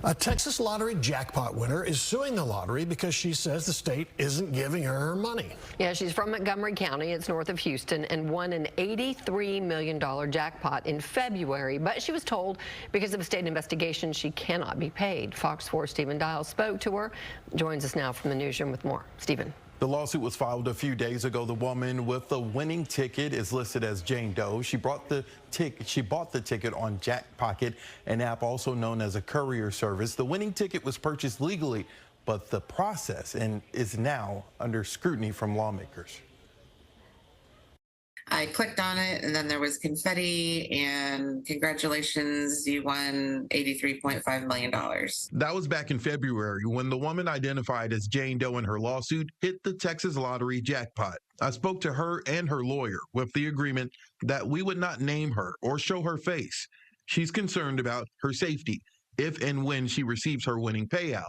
A Texas lottery jackpot winner is suing the lottery because she says the state isn't giving her money. Yeah, she's from Montgomery County. It's north of Houston, and won an $83 million jackpot in February. But she was told because of a state investigation she cannot be paid. Fox 4's Stephen Dial spoke to her. Joins us now from the newsroom with more. Stephen. The lawsuit was filed a few days ago. The woman with the winning ticket is listed as Jane Doe. She bought the ticket on Jackpocket, an app also known as a courier service. The winning ticket was purchased legally, but the process is now under scrutiny from lawmakers. I clicked on it, and then there was confetti and congratulations, you won $83.5 million. That was back in February when the woman identified as Jane Doe in her lawsuit hit the Texas lottery jackpot. I spoke to her and her lawyer with the agreement that we would not name her or show her face. She's concerned about her safety if and when she receives her winning payout.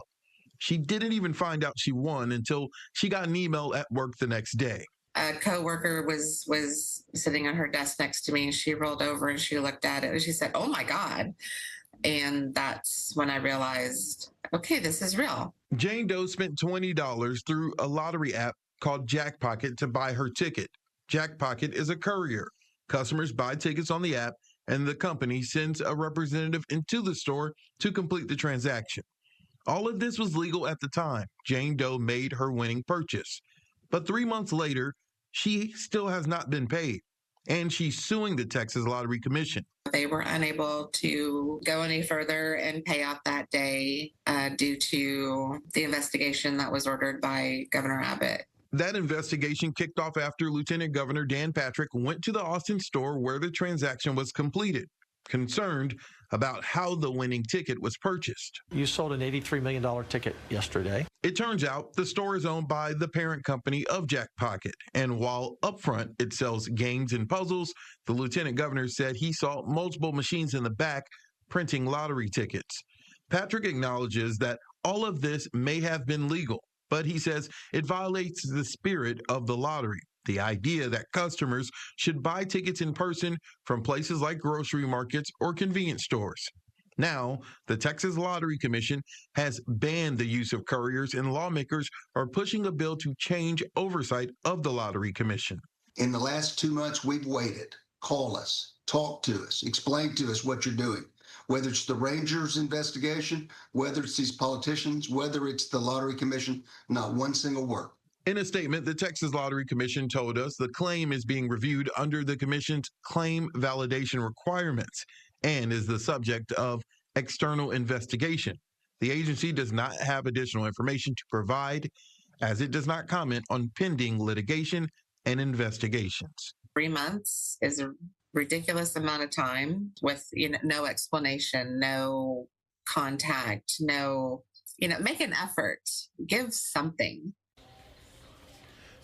She didn't even find out she won until she got an email at work the next day. A coworker was sitting on her desk next to me, and she rolled over and she looked at it and she said, "Oh my God." And that's when I realized, okay, this is real. Jane Doe spent $20 through a lottery app called Jackpocket to buy her ticket. Jackpocket is a courier. Customers buy tickets on the app, and the company sends a representative into the store to complete the transaction. All of this was legal at the time Jane Doe made her winning purchase. But 3 months later, she still has not been paid, and she's suing the Texas Lottery Commission. They were unable to go any further and pay out that day due to the investigation that was ordered by Governor Abbott. That investigation kicked off after Lieutenant Governor Dan Patrick went to the Austin store where the transaction was completed, concerned about how the winning ticket was purchased. You sold an $83 million ticket yesterday. It turns out the store is owned by the parent company of Jackpocket, and while upfront it sells games and puzzles, the lieutenant governor said he saw multiple machines in the back printing lottery tickets. Patrick acknowledges that all of this may have been legal, but he says it violates the spirit of the lottery. The idea that customers should buy tickets in person from places like grocery markets or convenience stores. Now, the Texas Lottery Commission has banned the use of couriers, and lawmakers are pushing a bill to change oversight of the Lottery Commission. In the last 2 months, we've waited. Call us, talk to us, explain to us what you're doing. Whether it's the Rangers investigation, whether it's these politicians, whether it's the Lottery Commission, not one single word. In a statement, the Texas Lottery Commission told us the claim is being reviewed under the commission's claim validation requirements and is the subject of external investigation. The agency does not have additional information to provide, as it does not comment on pending litigation and investigations. 3 months is a ridiculous amount of time with no explanation, no contact, no, make an effort, give something.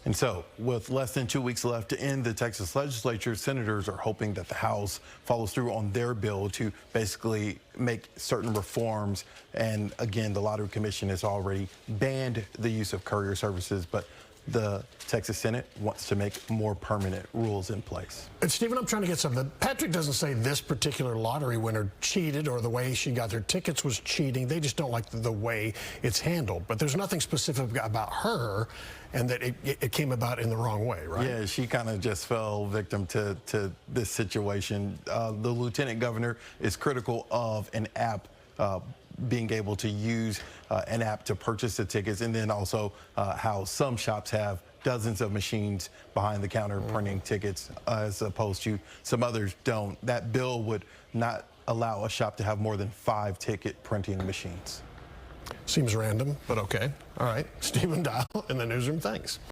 And so, with less than 2 weeks left in the Texas legislature, senators are hoping that the House follows through on their bill to basically make certain reforms. And again, the Lottery Commission has already banned the use of courier services, but the Texas Senate wants to make more permanent rules in place. And Stephen, I'm trying to get something. Patrick doesn't say this particular lottery winner cheated or the way she got their tickets was cheating. They just don't like the way it's handled. But there's nothing specific about her and that it came about in the wrong way, right? Yeah, she kind of just fell victim to this situation. The lieutenant governor is critical of an app being able to use an app to purchase the tickets, and then also how some shops have dozens of machines behind the counter printing tickets as opposed to some others don't. That bill would not allow a shop to have more than 5 ticket printing machines. Seems random, but okay. All right. Stephen Dial in the newsroom. Thanks.